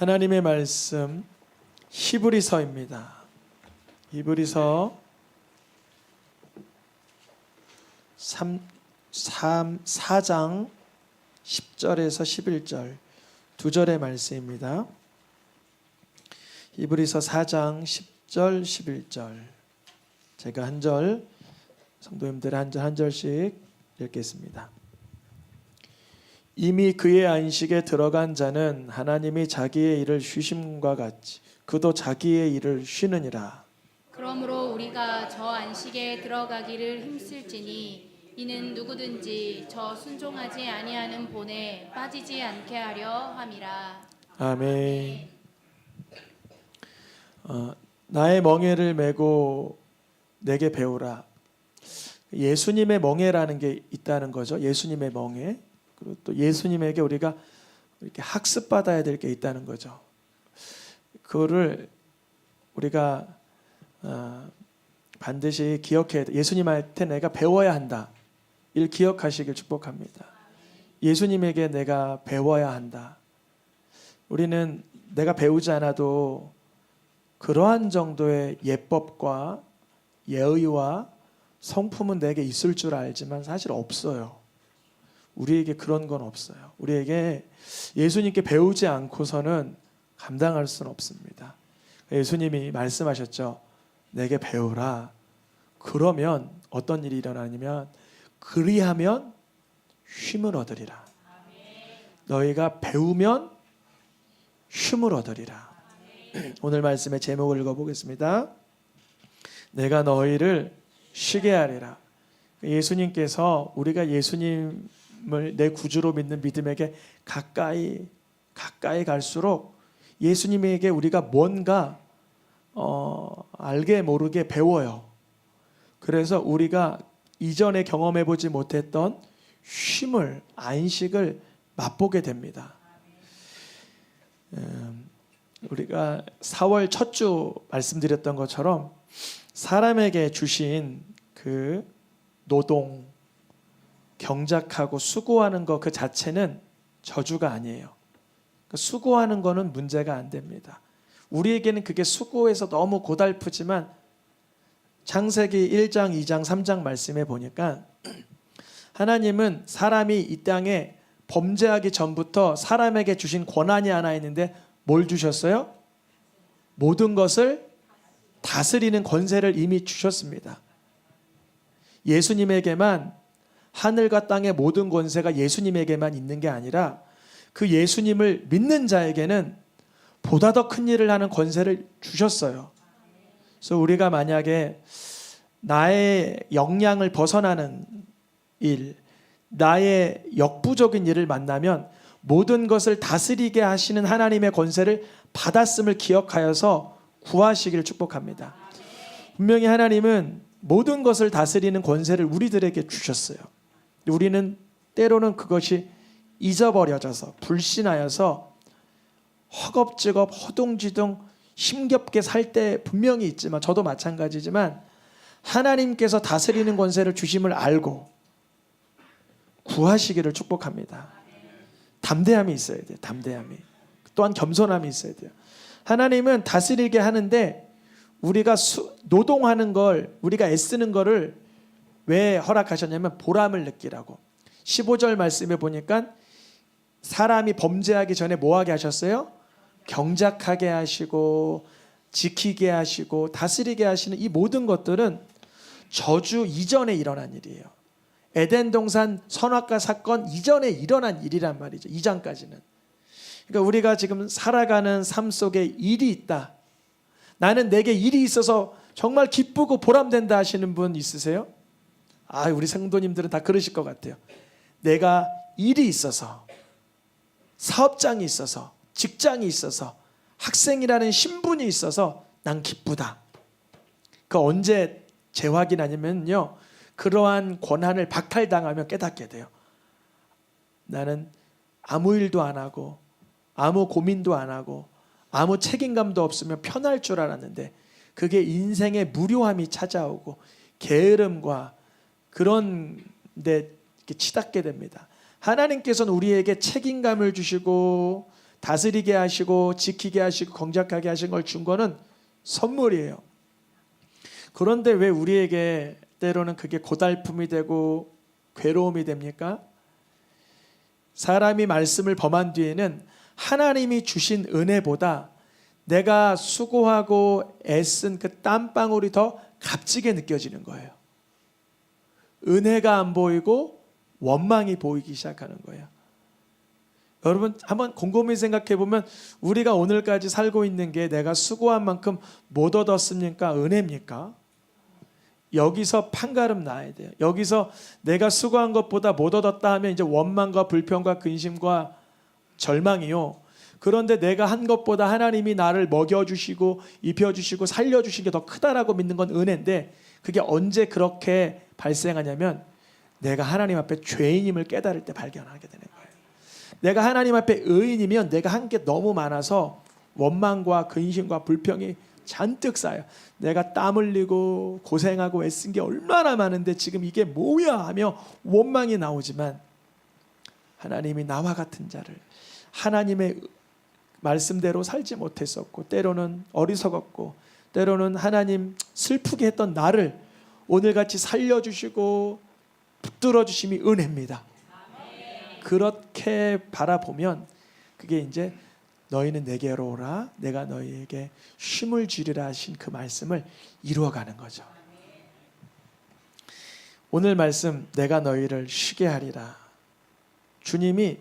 하나님의 말씀 히브리서입니다. 히브리서 4장 10절에서 11절 두 절의 말씀입니다. 히브리서 4장 10절 11절 제가 한 절, 성도님들 한 절 한 절씩 읽겠습니다. 이미 그의 안식에 들어간 자는 하나님이 자기의 일을 쉬심과 같이 그도 자기의 일을 쉬느니라. 그러므로 우리가 저 안식에 들어가기를 힘쓸지니 이는 누구든지 저 순종하지 아니하는 본에 빠지지 않게 하려 함이라. 아멘. 나의 멍에를 메고 내게 배우라. 예수님의 멍에라는 게 있다는 거죠. 예수님의 멍에. 그리고 또 예수님에게 우리가 이렇게 학습받아야 될 게 있다는 거죠. 그거를 우리가 반드시 기억해야 돼. 예수님한테 내가 배워야 한다. 이를 기억하시길 축복합니다. 예수님에게 내가 배워야 한다. 우리는 내가 배우지 않아도 그러한 정도의 예법과 예의와 성품은 내게 있을 줄 알지만 사실 없어요. 우리에게 그런 건 없어요. 우리에게 예수님께 배우지 않고서는 감당할 수는 없습니다. 예수님이 말씀하셨죠. 내게 배우라. 그러면 어떤 일이 일어나냐면 그리하면 쉼을 얻으리라. 너희가 배우면 쉼을 얻으리라. 오늘 말씀의 제목을 읽어보겠습니다. 내가 너희를 쉬게 하리라. 예수님께서 우리가 예수님을 내 구주로 믿는 믿음에게 가까이 갈수록 예수님에게 우리가 뭔가 알게 모르게 배워요. 그래서 우리가 이전에 경험해 보지 못했던 쉼을, 안식을 맛보게 됩니다. 우리가 4월 첫 주 말씀드렸던 것처럼 사람에게 주신 그 노동, 경작하고 수고하는 것 그 자체는 저주가 아니에요. 수고하는 거는 문제가 안 됩니다. 우리에게는 그게 수고해서 너무 고달프지만 창세기 1장, 2장, 3장 말씀에 보니까 하나님은 사람이 이 땅에 범죄하기 전부터 사람에게 주신 권한이 하나 있는데 뭘 주셨어요? 모든 것을 다스리는 권세를 이미 주셨습니다. 예수님에게만 하늘과 땅의 모든 권세가 예수님에게만 있는 게 아니라 그 예수님을 믿는 자에게는 보다 더 큰 일을 하는 권세를 주셨어요. 그래서 우리가 만약에 나의 역량을 벗어나는 일, 나의 역부족인 일을 만나면 모든 것을 다스리게 하시는 하나님의 권세를 받았음을 기억하여서 구하시기를 축복합니다. 분명히 하나님은 모든 것을 다스리는 권세를 우리들에게 주셨어요. 우리는 때로는 그것이 잊어버려져서 불신하여서 허겁지겁 허둥지둥 힘겹게 살 때 분명히 있지만 저도 마찬가지지만 하나님께서 다스리는 권세를 주심을 알고 구하시기를 축복합니다. 담대함이 있어야 돼요. 담대함이. 또한 겸손함이 있어야 돼요. 하나님은 다스리게 하는데 우리가 노동하는 걸 우리가 애쓰는 거를 왜 허락하셨냐면 보람을 느끼라고. 15절 말씀에 보니까 사람이 범죄하기 전에 뭐 하게 하셨어요? 경작하게 하시고 지키게 하시고 다스리게 하시는 이 모든 것들은 저주 이전에 일어난 일이에요. 에덴 동산 선악과 사건 이전에 일어난 일이란 말이죠. 2장까지는. 그러니까 우리가 지금 살아가는 삶 속에 일이 있다. 나는 내게 일이 있어서 정말 기쁘고 보람된다 하시는 분 있으세요? 우리 성도님들은 다 그러실 것 같아요. 내가 일이 있어서, 사업장이 있어서, 직장이 있어서, 학생이라는 신분이 있어서 난 기쁘다. 그 언제 재확인하냐면요. 그러한 권한을 박탈당하면 깨닫게 돼요. 나는 아무 일도 안 하고 아무 고민도 안 하고 아무 책임감도 없으면 편할 줄 알았는데 그게 인생의 무료함이 찾아오고 게으름과 그런 데 치닫게 됩니다. 하나님께서는 우리에게 책임감을 주시고 다스리게 하시고 지키게 하시고 경작하게 하신 걸 준 거는 선물이에요. 그런데 왜 우리에게 때로는 그게 고달픔이 되고 괴로움이 됩니까? 사람이 말씀을 범한 뒤에는 하나님이 주신 은혜보다 내가 수고하고 애쓴 그 땀방울이 더 값지게 느껴지는 거예요. 은혜가 안 보이고 원망이 보이기 시작하는 거예요. 여러분 한번 곰곰이 생각해 보면 우리가 오늘까지 살고 있는 게 내가 수고한 만큼 못 얻었습니까? 은혜입니까? 여기서 판가름 나야 돼요. 여기서 내가 수고한 것보다 못 얻었다 하면 이제 원망과 불평과 근심과 절망이요. 그런데 내가 한 것보다 하나님이 나를 먹여주시고 입혀주시고 살려주신 게 더 크다라고 믿는 건 은혜인데, 그게 언제 그렇게 발생하냐면 내가 하나님 앞에 죄인임을 깨달을 때 발견하게 되는 거예요. 내가 하나님 앞에 의인이면 내가 한 게 너무 많아서 원망과 근심과 불평이 잔뜩 쌓여. 내가 땀 흘리고 고생하고 애쓴 게 얼마나 많은데 지금 이게 뭐야 하며 원망이 나오지만, 하나님이 나와 같은 자를 하나님의 말씀대로 살지 못했었고 때로는 어리석었고 때로는 하나님 슬프게 했던 나를 오늘같이 살려주시고 붙들어 주심이 은혜입니다. 그렇게 바라보면 그게 이제 너희는 내게로 오라 내가 너희에게 쉼을 주리라 하신 그 말씀을 이루어가는 거죠. 오늘 말씀 내가 너희를 쉬게 하리라. 주님이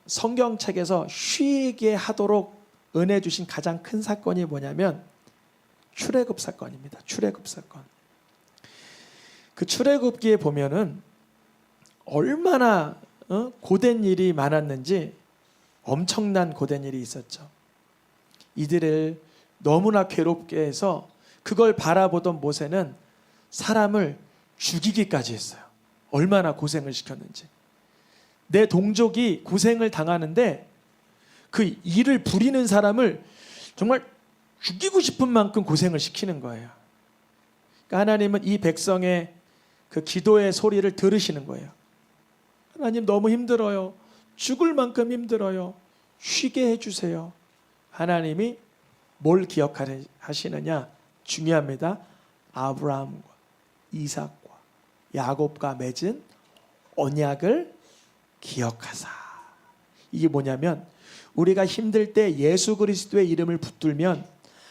성경책에서 쉬게 하도록 은혜 주신 가장 큰 사건이 뭐냐면 출애굽 사건입니다. 출애굽 사건. 그 출애굽기에 보면은 얼마나 고된 일이 많았는지, 엄청난 고된 일이 있었죠. 이들을 너무나 괴롭게 해서 그걸 바라보던 모세는 사람을 죽이기까지 했어요. 얼마나 고생을 시켰는지. 내 동족이 고생을 당하는데 그 일을 부리는 사람을 정말 죽이고 싶은 만큼 고생을 시키는 거예요. 그러니까 하나님은 이 백성의 그 기도의 소리를 들으시는 거예요. 하나님 너무 힘들어요. 죽을 만큼 힘들어요. 쉬게 해주세요. 하나님이 뭘 기억하시느냐? 중요합니다. 아브라함과 이삭과 야곱과 맺은 언약을 기억하사. 이게 뭐냐면 우리가 힘들 때 예수 그리스도의 이름을 붙들면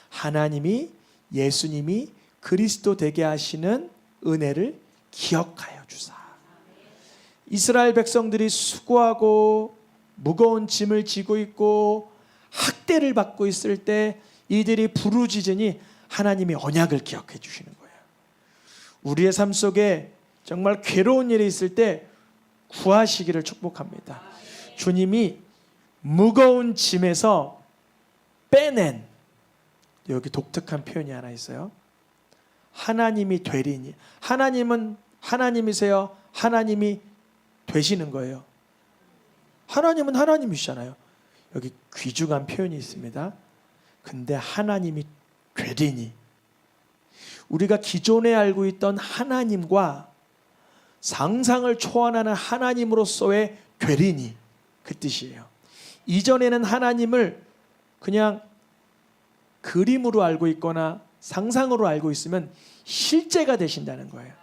하나님이 예수님이 그리스도 되게 하시는 은혜를 기억하여 주사. 이스라엘 백성들이 수고하고 무거운 짐을 지고 있고 학대를 받고 있을 때 이들이 부르짖으니 하나님이 언약을 기억해 주시는 거예요. 우리의 삶 속에 정말 괴로운 일이 있을 때 구하시기를 축복합니다. 주님이 무거운 짐에서 빼낸, 여기 독특한 표현이 하나 있어요. 하나님이 되리니. 하나님은 하나님이세요. 하나님이 되시는 거예요. 하나님은 하나님이시잖아요. 여기 귀중한 표현이 있습니다. 근데 하나님이 되리니. 우리가 기존에 알고 있던 하나님과 상상을 초월하는 하나님으로서의 되리니, 그 뜻이에요. 이전에는 하나님을 그냥 그림으로 알고 있거나 상상으로 알고 있으면 실제가 되신다는 거예요.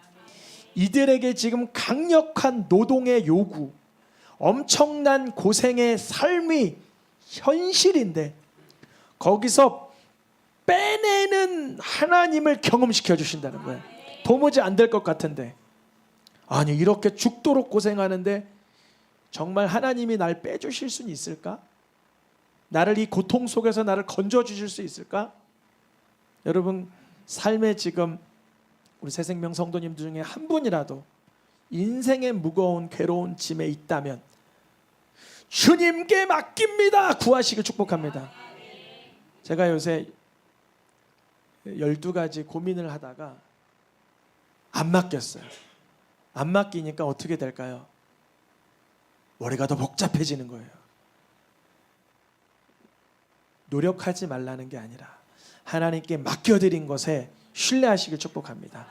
이들에게 지금 강력한 노동의 요구, 엄청난 고생의 삶이 현실인데 거기서 빼내는 하나님을 경험시켜 주신다는 거예요. 도무지 안 될 것 같은데, 아니 이렇게 죽도록 고생하는데 정말 하나님이 날 빼주실 수는 있을까? 나를 이 고통 속에서 나를 건져주실 수 있을까? 여러분 삶에 지금 우리 새생명 성도님들 중에 한 분이라도 인생의 무거운 괴로운 짐에 있다면 주님께 맡깁니다 구하시길 축복합니다. 제가 요새 12가지 고민을 하다가 안 맡겼어요. 안 맡기니까 어떻게 될까요? 머리가 더 복잡해지는 거예요. 노력하지 말라는 게 아니라 하나님께 맡겨드린 것에 신뢰하시길 축복합니다.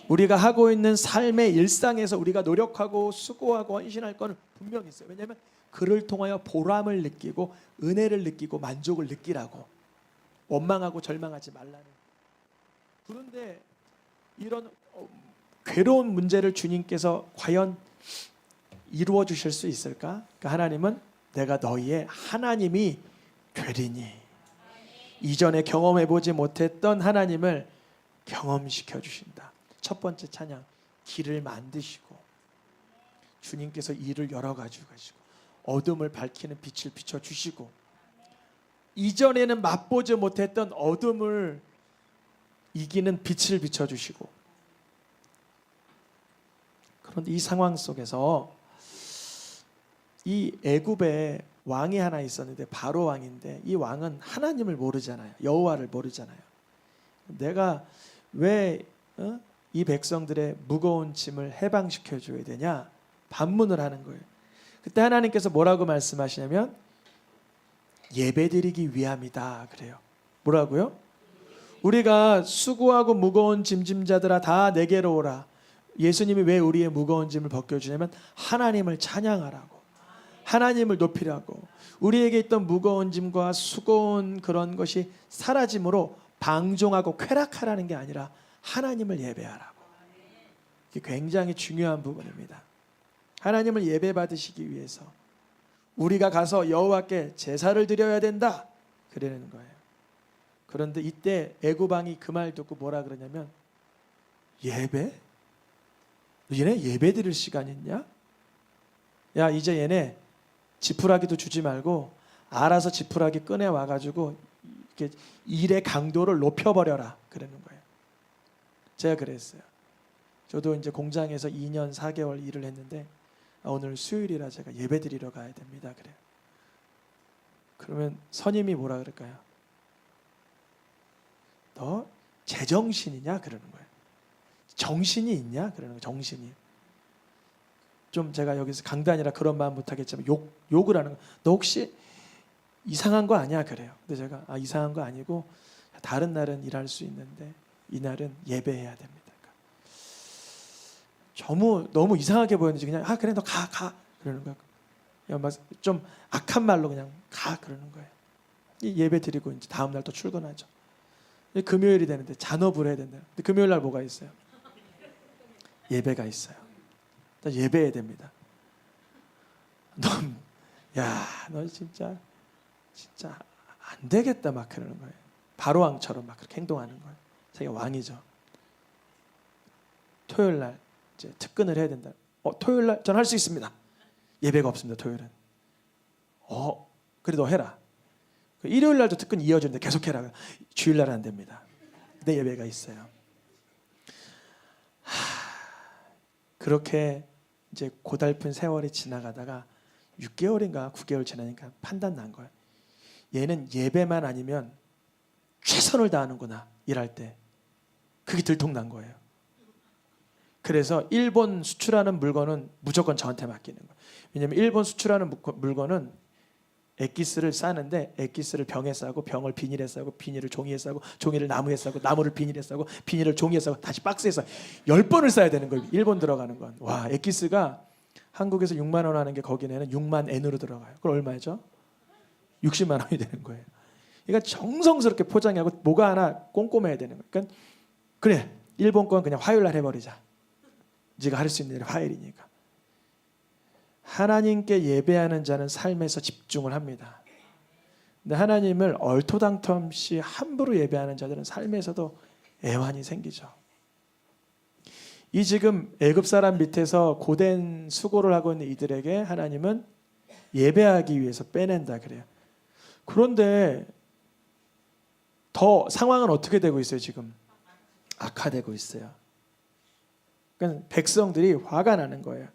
우리가 하고 있는 삶의 일상에서 우리가 노력하고 수고하고 헌신할 건 분명히 있어요. 왜냐하면 그를 통하여 보람을 느끼고 은혜를 느끼고 만족을 느끼라고. 원망하고 절망하지 말라는. 그런데 이런 괴로운 문제를 주님께서 과연 이루어 주실 수 있을까? 그러니까 하나님은 내가 너희의 하나님이 되리니, 이전에 경험해 보지 못했던 하나님을 경험시켜 주신다. 첫 번째 찬양, 길을 만드시고 주님께서 일을 열어 가지고 가시고 어둠을 밝히는 빛을 비춰 주시고, 이전에는 맛보지 못했던 어둠을 이기는 빛을 비춰 주시고. 그런데 이 상황 속에서 이 애굽에 왕이 하나 있었는데 바로 왕인데, 이 왕은 하나님을 모르잖아요. 여호와를 모르잖아요. 내가 왜 이 백성들의 무거운 짐을 해방시켜 줘야 되냐 반문을 하는 거예요. 그때 하나님께서 뭐라고 말씀하시냐면 예배드리기 위함이다 그래요. 뭐라고요? 우리가 수고하고 무거운 짐짐자들아 다 내게로 오라. 예수님이 왜 우리의 무거운 짐을 벗겨주냐면 하나님을 찬양하라고, 하나님을 높이라고. 우리에게 있던 무거운 짐과 수고운 그런 것이 사라짐으로 방종하고 쾌락하라는 게 아니라 하나님을 예배하라고. 이게 굉장히 중요한 부분입니다. 하나님을 예배 받으시기 위해서 우리가 가서 여호와께 제사를 드려야 된다 그러는 거예요. 그런데 이때 애굽 왕이 그 말 듣고 뭐라 그러냐면, 예배? 얘네 예배 드릴 시간 있냐? 야, 이제 얘네 지푸라기도 주지 말고 알아서 지푸라기 꺼내 와가지고 이렇게 일의 강도를 높여버려라 그러는 거예요. 제가 그랬어요. 저도 이제 공장에서 2년 4개월 일을 했는데 오늘 수요일이라 제가 예배 드리러 가야 됩니다 그래요. 그러면 선임이 뭐라 그럴까요? 너 제정신이냐 그러는 거예요. 정신이 있냐 그러는 거예요. 정신이. 좀 제가 여기서 강단이라 그런 말 못하겠지만 욕을 하는 거. 너 혹시 이상한 거 아니야 그래요. 근데 제가 이상한 거 아니고 다른 날은 일할 수 있는데 이 날은 예배해야 됩니다. 너무 이상하게 보였는지 그냥 그래 너 가 그러는 거예요. 막 좀 악한 말로 그냥 가 그러는 거예요. 예배 드리고 이제 다음 날 또 출근하죠. 금요일이 되는데 잔업을 해야 된다. 근데 금요일 날 뭐가 있어요? 예배가 있어요. 예배해야 됩니다. 너 진짜 안 되겠다 막 그러는 거예요. 바로 왕처럼 막 그렇게 행동하는 거예요. 자기가 왕이죠. 토요일 날 이제 특근을 해야 된다. 토요일 날 전 할 수 있습니다. 예배가 없습니다. 토요일은. 그래 너 해라. 일요일 날도 특근 이어지는데 계속 해라. 주일 날은 안 됩니다. 내 예배가 있어요. 그렇게 이제 고달픈 세월이 지나가다가 6개월인가 9개월 지나니까 판단 난 거예요. 얘는 예배만 아니면 최선을 다하는구나 일할 때. 그게 들통난 거예요. 그래서 일본 수출하는 물건은 무조건 저한테 맡기는 거예요. 왜냐하면 일본 수출하는 물건은 액기스를 싸는데 액기스를 병에 싸고 병을 비닐에 싸고 비닐을 종이에 싸고 종이를 나무에 싸고 나무를 비닐에 싸고 비닐을 종이에 싸고 다시 박스에 싸 10번을 싸야 되는 거예요. 일본 들어가는 건. 와, 액기스가 한국에서 6만 원 하는 게 거기는 6만 엔으로 들어가요. 그럼 얼마죠? 60만 원이 되는 거예요. 그러니까 정성스럽게 포장하고 뭐가 하나 꼼꼼해야 되는 거예요. 그러니까 그래 일본 건 그냥 화요일 날 해버리자. 네가 할 수 있는 일이 화요일이니까. 하나님께 예배하는 자는 삶에서 집중을 합니다. 근데 하나님을 얼토당토 없이 함부로 예배하는 자들은 삶에서도 애환이 생기죠. 이 지금 애굽 사람 밑에서 고된 수고를 하고 있는 이들에게 하나님은 예배하기 위해서 빼낸다 그래요. 그런데 더 상황은 어떻게 되고 있어요 지금? 악화되고 있어요. 그러니까 백성들이 화가 나는 거예요.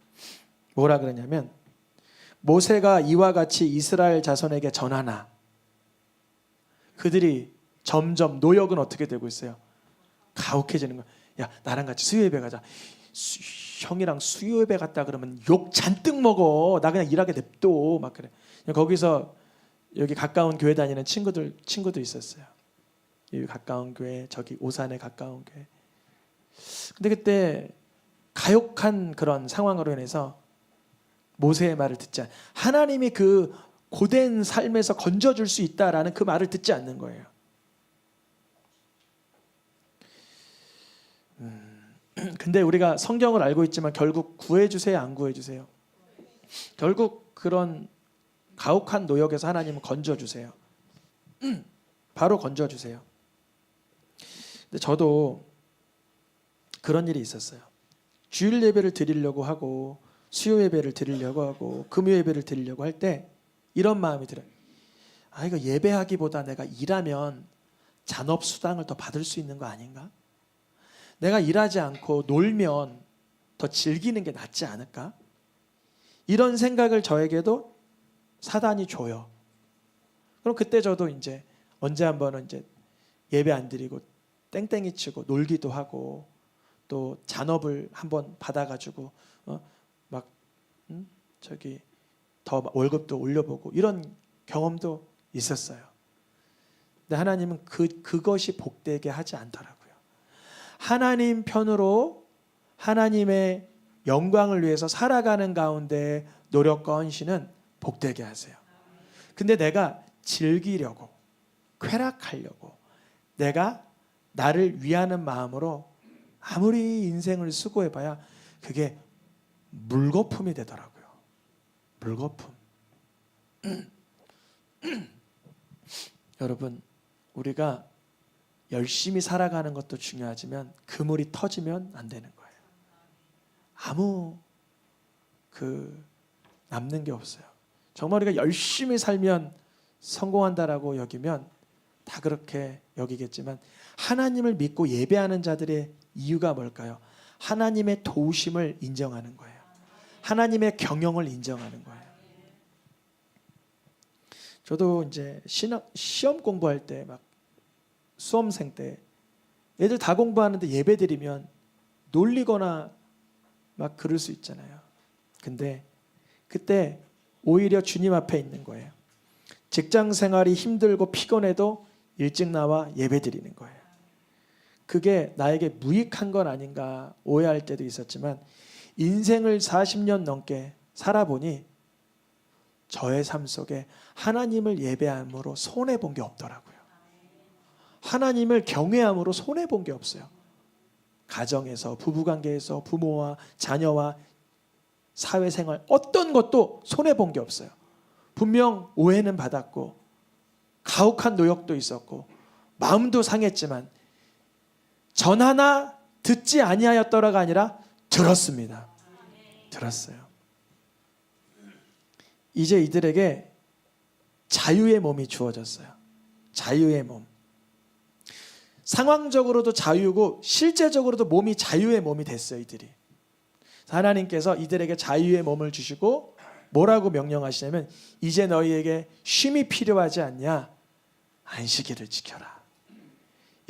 뭐라 그러냐면 모세가 이와 같이 이스라엘 자손에게 전하나. 그들이 점점 노역은 어떻게 되고 있어요? 가혹해지는 거야. 야 나랑 같이 수요예배 가자. 형이랑 수요예배 갔다 그러면 욕 잔뜩 먹어. 나 그냥 일하게 냅둬. 막 그래. 거기서 여기 가까운 교회 다니는 친구도 있었어요. 여기 가까운 교회, 저기 오산에 가까운 교회. 근데 그때 가혹한 그런 상황으로 인해서 모세의 말을 듣지 않. 하나님이 그 고된 삶에서 건져줄 수 있다라는 그 말을 듣지 않는 거예요. 근데 우리가 성경을 알고 있지만 결국 구해주세요, 안 구해주세요? 결국 그런 가혹한 노역에서 하나님은 건져주세요. 바로 건져주세요. 근데 저도 그런 일이 있었어요. 주일 예배를 드리려고 하고 수요 예배를 드리려고 하고 금요 예배를 드리려고 할 때 이런 마음이 들어요. 아, 이거 예배하기보다 내가 일하면 잔업수당을 더 받을 수 있는 거 아닌가? 내가 일하지 않고 놀면 더 즐기는 게 낫지 않을까? 이런 생각을 저에게도 사단이 줘요. 그럼 그때 저도 이제 언제 한번은 이제 예배 안 드리고 땡땡이 치고 놀기도 하고 또 잔업을 한번 받아가지고 저기 더 월급도 올려보고 이런 경험도 있었어요. 근데 하나님은 그것이 복되게 하지 않더라고요. 하나님 편으로 하나님의 영광을 위해서 살아가는 가운데 노력과 헌신은 복되게 하세요. 근데 내가 즐기려고 쾌락하려고 내가 나를 위하는 마음으로 아무리 인생을 수고해봐야 그게 물거품이 되더라고요. 물거품. 여러분, 우리가 열심히 살아가는 것도 중요하지만 그물이 터지면 안 되는 거예요. 아무 남는 게 없어요. 정말 우리가 열심히 살면 성공한다라고 여기면 다 그렇게 여기겠지만 하나님을 믿고 예배하는 자들의 이유가 뭘까요? 하나님의 도우심을 인정하는 거예요. 하나님의 경영을 인정하는 거예요. 저도 이제 시험 공부할 때 막 수험생 때 애들 다 공부하는데 예배 드리면 놀리거나 막 그럴 수 있잖아요. 근데 그때 오히려 주님 앞에 있는 거예요. 직장 생활이 힘들고 피곤해도 일찍 나와 예배 드리는 거예요. 그게 나에게 무익한 건 아닌가 오해할 때도 있었지만 인생을 40년 넘게 살아보니 저의 삶 속에 하나님을 예배함으로 손해본 게 없더라고요. 하나님을 경외함으로 손해본 게 없어요. 가정에서, 부부관계에서, 부모와 자녀와 사회생활 어떤 것도 손해본 게 없어요. 분명 오해는 받았고 가혹한 노역도 있었고 마음도 상했지만 전하나 듣지 아니하였더라가 아니라 들었습니다. 들었어요. 이제 이들에게 자유의 몸이 주어졌어요. 자유의 몸. 상황적으로도 자유고 실제적으로도 몸이 자유의 몸이 됐어요. 이들이. 하나님께서 이들에게 자유의 몸을 주시고 뭐라고 명령하시냐면 이제 너희에게 쉼이 필요하지 않냐? 안식일을 지켜라.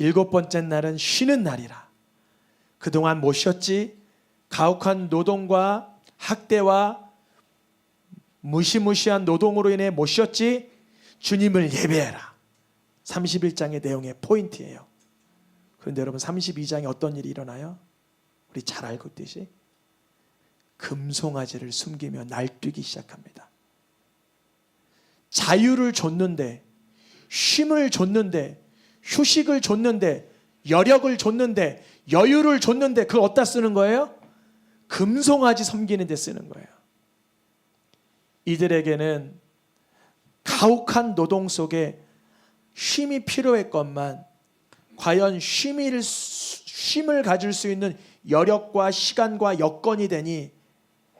7번째 날은 쉬는 날이라. 그동안 못 쉬었지? 가혹한 노동과 학대와 무시무시한 노동으로 인해 못 쉬었지? 주님을 예배해라. 31장의 내용의 포인트예요. 그런데 여러분 32장에 어떤 일이 일어나요? 우리 잘 알고 있듯이 금송아지를 숨기며 날뛰기 시작합니다. 자유를 줬는데 쉼을 줬는데 휴식을 줬는데 여력을 줬는데 여유를 줬는데 그걸 어디다 쓰는 거예요? 금송아지 섬기는 데 쓰는 거예요. 이들에게는 가혹한 노동 속에 쉼이 필요했건만 과연 쉼을 가질 수 있는 여력과 시간과 여건이 되니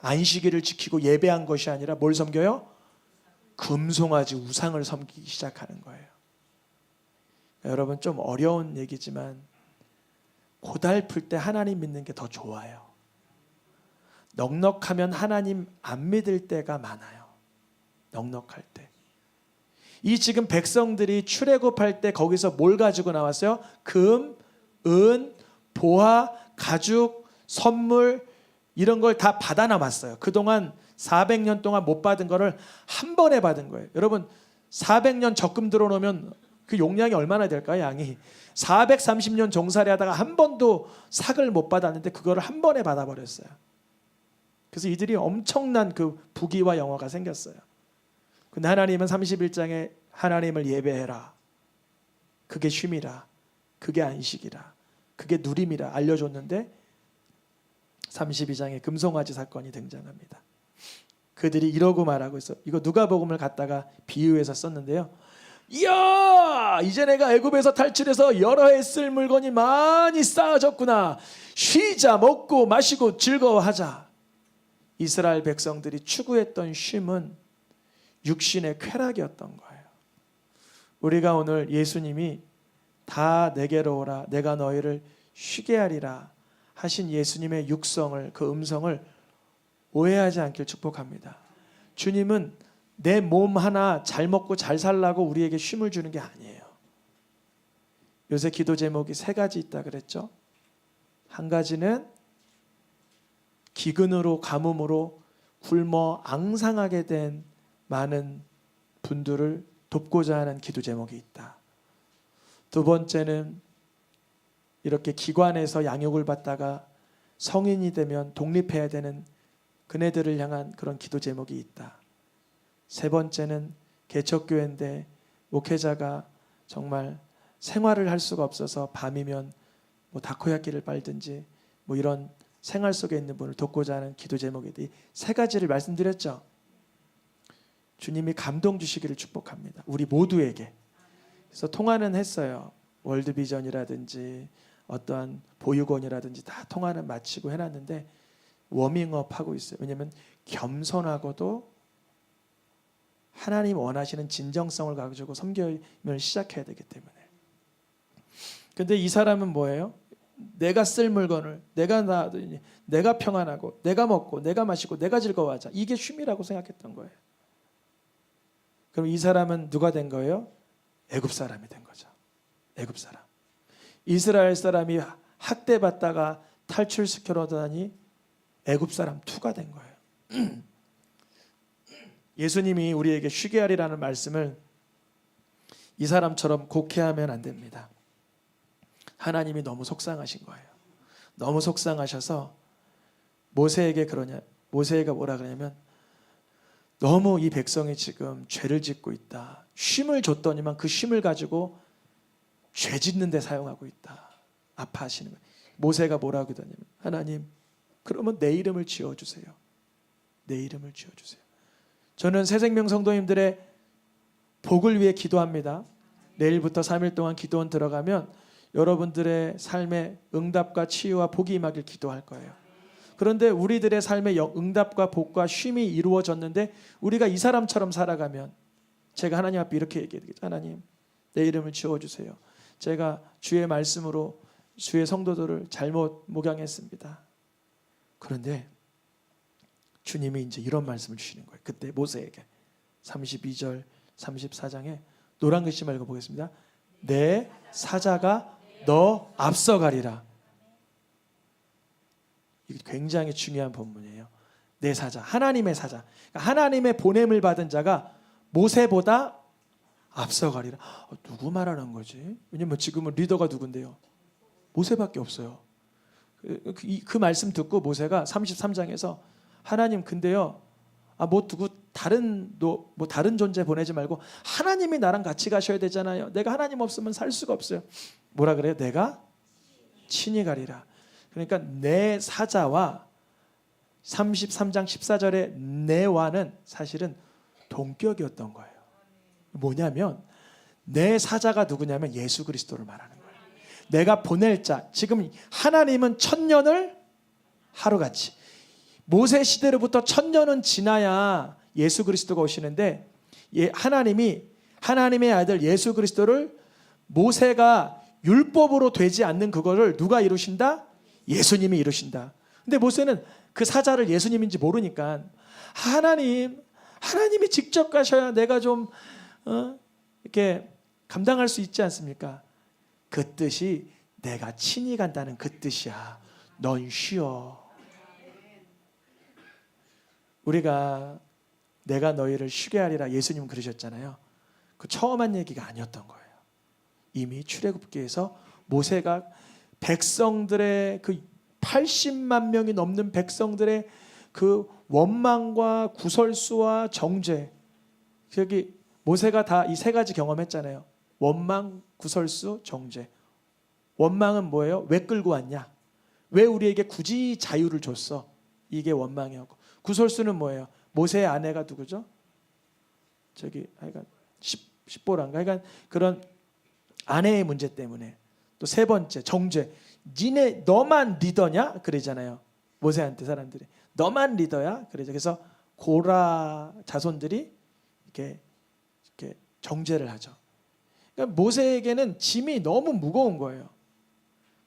안식일을 지키고 예배한 것이 아니라 뭘 섬겨요? 금송아지 우상을 섬기기 시작하는 거예요. 여러분 좀 어려운 얘기지만 고달플 때 하나님 믿는 게 더 좋아요. 넉넉하면 하나님 안 믿을 때가 많아요. 넉넉할 때. 이 지금 백성들이 출애굽할 때 거기서 뭘 가지고 나왔어요? 금, 은, 보화, 가죽, 선물 이런 걸 다 받아 남았어요. 그동안 400년 동안 못 받은 거를 한 번에 받은 거예요. 여러분 400년 적금 들어놓으면 그 용량이 얼마나 될까요? 양이 430년 종살이 하다가 한 번도 삭을 못 받았는데 그거를 한 번에 받아버렸어요. 그래서 이들이 엄청난 그 부귀와 영화가 생겼어요. 근데 하나님은 31장에 하나님을 예배해라, 그게 쉼이라, 그게 안식이라, 그게 누림이라 알려줬는데 32장에 금송아지 사건이 등장합니다. 그들이 이러고 말하고 있어. 이거 누가복음을 갖다가 비유해서 썼는데요. 이야, 이제 내가 애굽에서 탈출해서 여러 해 쓸 물건이 많이 쌓아졌구나. 쉬자, 먹고 마시고 즐거워하자. 이스라엘 백성들이 추구했던 쉼은 육신의 쾌락이었던 거예요. 우리가 오늘 예수님이 다 내게로 오라, 내가 너희를 쉬게 하리라 하신 예수님의 육성을, 그 음성을 오해하지 않길 축복합니다. 주님은 내 몸 하나 잘 먹고 잘 살라고 우리에게 쉼을 주는 게 아니에요. 요새 기도 제목이 3가지 있다 그랬죠. 한 가지는 기근으로 가뭄으로 굶어 앙상하게 된 많은 분들을 돕고자 하는 기도 제목이 있다. 두 번째는 이렇게 기관에서 양육을 받다가 성인이 되면 독립해야 되는 그네들을 향한 그런 기도 제목이 있다. 세 번째는 개척교회인데 목회자가 정말 생활을 할 수가 없어서 밤이면 뭐 다코야끼를 빨든지 뭐 이런 생활 속에 있는 분을 돕고자 하는 기도 제목이 이 3가지를 말씀드렸죠. 주님이 감동 주시기를 축복합니다. 우리 모두에게. 그래서 통화는 했어요. 월드비전이라든지 어떠한 보육원이라든지 다 통화는 마치고 해놨는데 워밍업 하고 있어요. 왜냐하면 겸손하고도 하나님 원하시는 진정성을 가지고 섬김을 시작해야 되기 때문에. 근데 이 사람은 뭐예요? 내가 쓸 물건을 내가 평안하고 내가 먹고 내가 마시고 내가 즐거워하자, 이게 쉼이라고 생각했던 거예요. 그럼 이 사람은 누가 된 거예요? 애굽 사람이 된 거죠. 애굽 사람. 이스라엘 사람이 학대받다가 탈출시켜오다니 애굽 사람 2가 된 거예요. 예수님이 우리에게 쉬게 하리라는 말씀을 이 사람처럼 곡해하면 안 됩니다. 하나님이 너무 속상하신 거예요. 너무 속상하셔서 모세에게 모세가 뭐라 그러냐면, 너무 이 백성이 지금 죄를 짓고 있다. 쉼을 줬더니만 그 쉼을 가지고 죄 짓는 데 사용하고 있다. 아파하시는 거예요. 모세가 뭐라고 하더냐면, 하나님, 그러면 내 이름을 지어주세요. 내 이름을 지어주세요. 저는 새생명 성도님들의 복을 위해 기도합니다. 내일부터 3일 동안 기도원 들어가면 여러분들의 삶에 응답과 치유와 복이 임하길 기도할 거예요. 그런데 우리들의 삶에 응답과 복과 쉼이 이루어졌는데 우리가 이 사람처럼 살아가면, 제가 하나님 앞에 이렇게 얘기해요. 하나님, 내 이름을 지어주세요. 제가 주의 말씀으로 주의 성도들을 잘못 목양했습니다. 그런데 주님이 이제 이런 말씀을 주시는 거예요. 그때 모세에게 32절 34장에 노란 글씨 읽어보겠습니다. 내 사자가 너 앞서가리라. 이게 굉장히 중요한 본문이에요. 내 사자, 하나님의 사자. 그러니까 하나님의 보냄을 받은 자가 모세보다 앞서가리라. 누구 말하는 거지? 왜냐면 지금은 리더가 누군데요? 모세밖에 없어요. 그 말씀 듣고 모세가 33장에서 하나님, 근데요, 뭐 두고 다른 존재 보내지 말고 하나님이 나랑 같이 가셔야 되잖아요. 내가 하나님 없으면 살 수가 없어요. 뭐라 그래요? 내가 친히 가리라. 그러니까 내 사자와 33장 14절의 내와는 사실은 동격이었던 거예요. 뭐냐면 내 사자가 누구냐면 예수 그리스도를 말하는 거예요. 내가 보낼 자. 지금 하나님은 1000년을 하루같이, 모세 시대로부터 1000년은 지나야 예수 그리스도가 오시는데, 하나님의 아들 예수 그리스도를 모세가 율법으로 되지 않는 그거를 누가 이루신다? 예수님이 이루신다. 근데 모세는 그 사자를 예수님인지 모르니까 하나님이 직접 가셔야 내가 좀 이렇게 감당할 수 있지 않습니까? 그 뜻이 내가 친히 간다는 그 뜻이야. 넌 쉬어. 우리가 내가 너희를 쉬게 하리라 예수님 그러셨잖아요. 그 처음 한 얘기가 아니었던 거예요. 이미 출애굽기에서 모세가 백성들의 그 80만 명이 넘는 백성들의 그 원망과 구설수와 정죄, 여기 모세가 다 이 세 가지 경험했잖아요. 원망, 구설수, 정죄. 원망은 뭐예요? 왜 끌고 왔냐? 왜 우리에게 굳이 자유를 줬어? 이게 원망이었고, 구설수는 뭐예요? 모세의 아내가 누구죠? 저기 하여간 십보란가, 하여간 그런 아내의 문제 때문에. 또 세 번째 정죄. 너만 리더냐? 그러잖아요. 모세한테 사람들이 너만 리더야? 그래서 고라 자손들이 이렇게 정죄를 하죠. 그러니까 모세에게는 짐이 너무 무거운 거예요.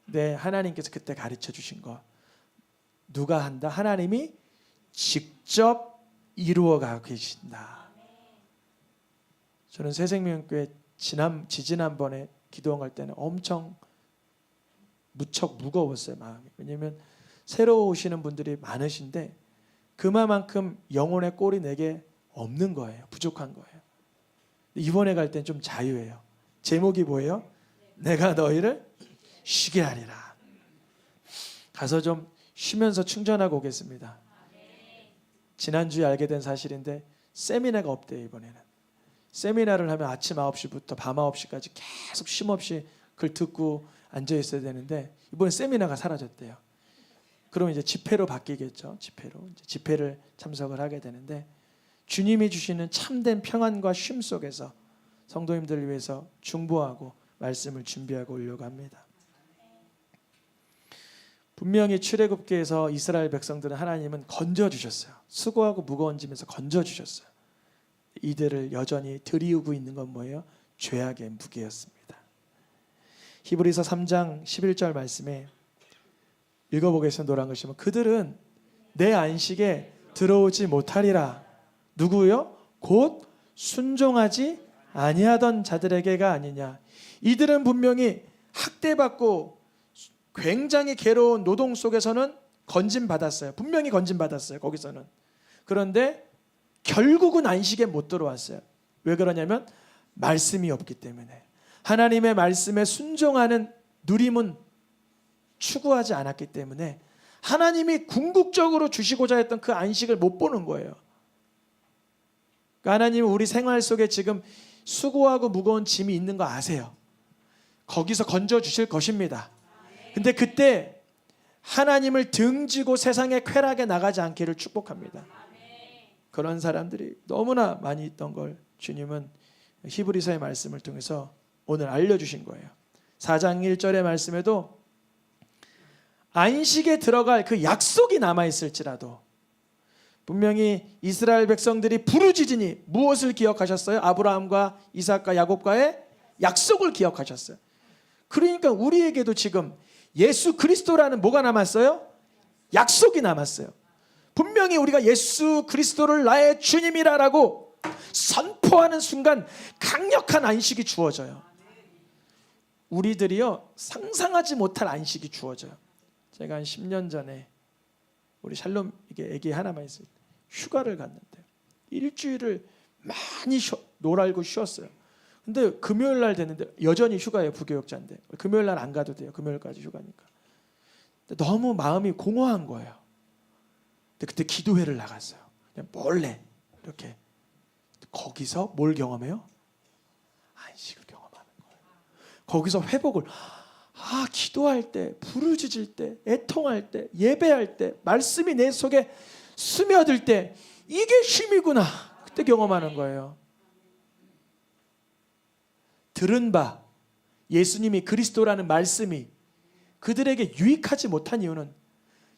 근데 하나님께서 그때 가르쳐 주신 거, 누가 한다? 하나님이 직접 이루어가 계신다. 저는 새생명교회 지지난번에 기도원 갈 때는 엄청 무척 무거웠어요, 마음이. 왜냐하면 새로 오시는 분들이 많으신데 그만큼 영혼의 꼴이 내게 없는 거예요. 부족한 거예요. 이번에 갈 땐 좀 자유예요. 제목이 뭐예요? 내가 너희를 쉬게 하리라. 가서 좀 쉬면서 충전하고 오겠습니다. 지난주에 알게 된 사실인데 세미나가 없대요. 이번에는 세미나를 하면 아침 9시부터 밤 9시까지 계속 쉼없이 글 듣고 앉아 있어야 되는데 이번에 세미나가 사라졌대요. 그럼 이제 집회로 바뀌겠죠. 집회를 참석을 하게 되는데, 주님이 주시는 참된 평안과 쉼 속에서 성도님들을 위해서 중보하고 말씀을 준비하고 오려고 합니다. 분명히 출애굽기에서 이스라엘 백성들은 하나님은 건져주셨어요. 수고하고 무거운 짐에서 건져주셨어요. 이들을 여전히 들이우고 있는 건 뭐예요? 죄악의 무게였습니다. 히브리서 3장 11절 말씀에 읽어보겠습니다. 노란 글씨면 그들은 내 안식에 들어오지 못하리라. 누구요? 곧 순종하지 아니하던 자들에게가 아니냐. 이들은 분명히 학대받고 굉장히 괴로운 노동 속에서는 건진받았어요. 분명히 건진받았어요. 거기서는. 그런데 결국은 안식에 못 들어왔어요. 왜 그러냐면 말씀이 없기 때문에. 하나님의 말씀에 순종하는 누림은 추구하지 않았기 때문에 하나님이 궁극적으로 주시고자 했던 그 안식을 못 보는 거예요. 그러니까 하나님은 우리 생활 속에 지금 수고하고 무거운 짐이 있는 거 아세요. 거기서 건져주실 것입니다. 근데 그때 하나님을 등지고 세상의 쾌락에 나가지 않기를 축복합니다. 그런 사람들이 너무나 많이 있던 걸 주님은 히브리서의 말씀을 통해서 오늘 알려주신 거예요. 4장 1절의 말씀에도 안식에 들어갈 그 약속이 남아있을지라도 분명히 이스라엘 백성들이 부르짖으니 무엇을 기억하셨어요? 아브라함과 이삭과 야곱과의 약속을 기억하셨어요. 그러니까 우리에게도 지금 예수 그리스도라는 뭐가 남았어요? 약속이 남았어요. 분명히 우리가 예수 그리스도를 나의 주님이라고 선포하는 순간 강력한 안식이 주어져요. 우리들이요 상상하지 못할 안식이 주어져요. 제가 한 10년 전에 우리 샬롬 애기 하나만 있을 때 휴가를 갔는데 일주일을 많이 놀알고 쉬었어요. 근데 금요일 날 됐는데 여전히 휴가예요. 부교육자인데 금요일 날 안 가도 돼요. 금요일까지 휴가니까. 근데 너무 마음이 공허한 거예요. 근데 그때 기도회를 나갔어요. 그냥 몰래 이렇게. 거기서 뭘 경험해요? 안식을 경험하는 거예요. 거기서 회복을. 기도할 때, 부르짖을 때, 애통할 때, 예배할 때, 말씀이 내 속에 스며들 때 이게 쉼이구나. 그때 경험하는 거예요. 들은 바 예수님이 그리스도라는 말씀이 그들에게 유익하지 못한 이유는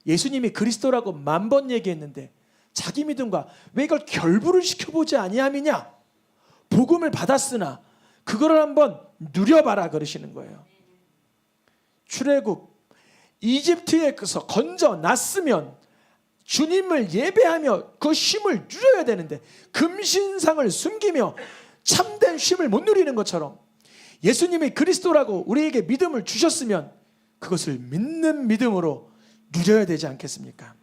예수님이 그리스도라고 10,000번 얘기했는데 자기 믿음과 왜 이걸 결부를 시켜보지 아니함이냐. 복음을 받았으나 그거를 한번 누려봐라 그러시는 거예요. 출애굽 이집트에서 건져놨으면 주님을 예배하며 그 쉼을 누려야 되는데 금신상을 숨기며 참된 쉼을 못 누리는 것처럼 예수님이 그리스도라고 우리에게 믿음을 주셨으면 그것을 믿는 믿음으로 누려야 되지 않겠습니까?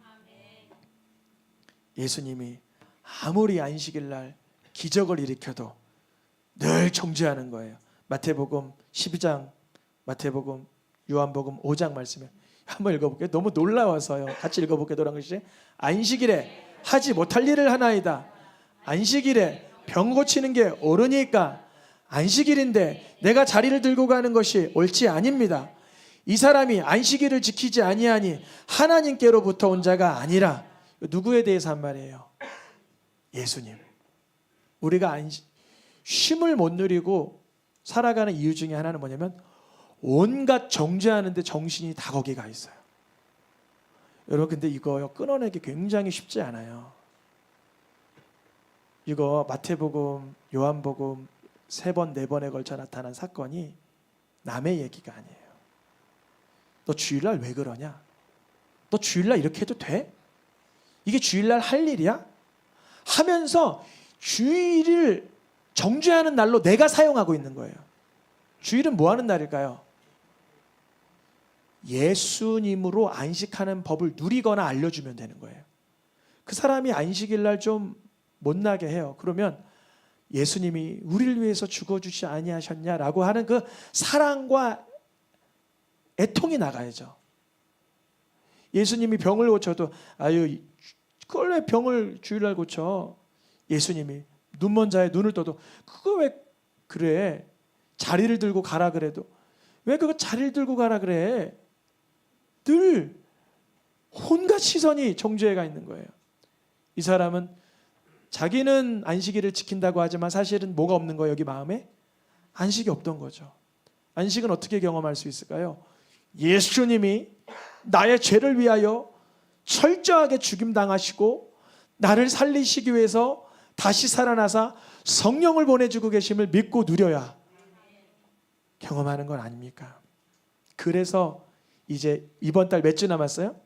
예수님이 아무리 안식일 날 기적을 일으켜도 늘 정죄하는 거예요. 마태복음 12장, 마태복음, 요한복음 5장 말씀에 한번 읽어볼게요. 너무 놀라워서요. 같이 읽어볼게요. 노란 글씨. 안식일에 하지 못할 일을 하나이다. 안식일에 병 고치는 게 옳으니까 안식일인데 내가 자리를 들고 가는 것이 옳지 아닙니다. 이 사람이 안식일을 지키지 아니하니 하나님께로부터 온 자가 아니라. 누구에 대해서 한 말이에요? 예수님. 우리가 쉼을 못 누리고 살아가는 이유 중에 하나는 뭐냐면 온갖 정죄하는데 정신이 다 거기 가 있어요. 여러분 근데 이거요 끊어내기 굉장히 쉽지 않아요. 이거 마태복음, 요한복음 3번, 4번에 걸쳐 나타난 사건이 남의 얘기가 아니에요. 너 주일날 왜 그러냐? 너 주일날 이렇게 해도 돼? 이게 주일날 할 일이야? 하면서 주일을 정죄하는 날로 내가 사용하고 있는 거예요. 주일은 뭐 하는 날일까요? 예수님으로 안식하는 법을 누리거나 알려주면 되는 거예요. 그 사람이 안식일 날 좀 못나게 해요. 그러면 예수님이 우리를 위해서 죽어주지 아니하셨냐라고 하는 그 사랑과 애통이 나가야죠. 예수님이 병을 고쳐도 아유 그걸 왜 병을 주일날 고쳐? 예수님이 눈 먼 자의 눈을 떠도 그거 왜 그래? 자리를 들고 가라 그래도 왜 그거 자리를 들고 가라 그래? 늘 온갖 시선이 정죄가 있는 거예요. 이 사람은 자기는 안식일을 지킨다고 하지만 사실은 뭐가 없는 거예요? 여기 마음에? 안식이 없던 거죠. 안식은 어떻게 경험할 수 있을까요? 예수님이 나의 죄를 위하여 철저하게 죽임당하시고 나를 살리시기 위해서 다시 살아나사 성령을 보내주고 계심을 믿고 누려야 경험하는 건 아닙니까? 그래서 이제 이번 달 몇 주 남았어요?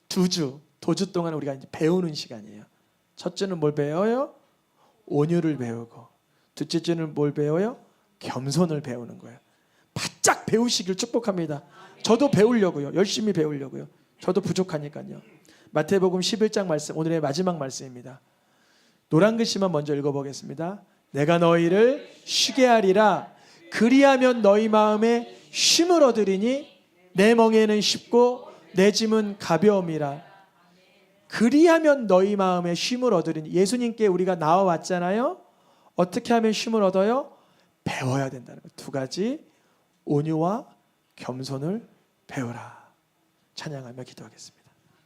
2주, 도주 동안 우리가 이제 배우는 시간이에요. 첫 주는 뭘 배워요? 온유를 배우고, 둘째 주는 뭘 배워요? 겸손을 배우는 거예요. 바짝 배우시길 축복합니다. 저도 배우려고요. 열심히 배우려고요. 저도 부족하니까요. 마태복음 11장 말씀, 오늘의 마지막 말씀입니다. 노란 글씨만 먼저 읽어보겠습니다. 내가 너희를 쉬게 하리라. 그리하면 너희 마음에 쉼을 얻으리니 내 멍에는 쉽고 내 짐은 가벼움이라. 그리하면 너희 마음에 쉼을 얻으리니. 예수님께 우리가 나와왔잖아요. 어떻게 하면 쉼을 얻어요? 배워야 된다는 거. 2가지, 온유와 겸손을 배우라. 찬양하며 기도하겠습니다.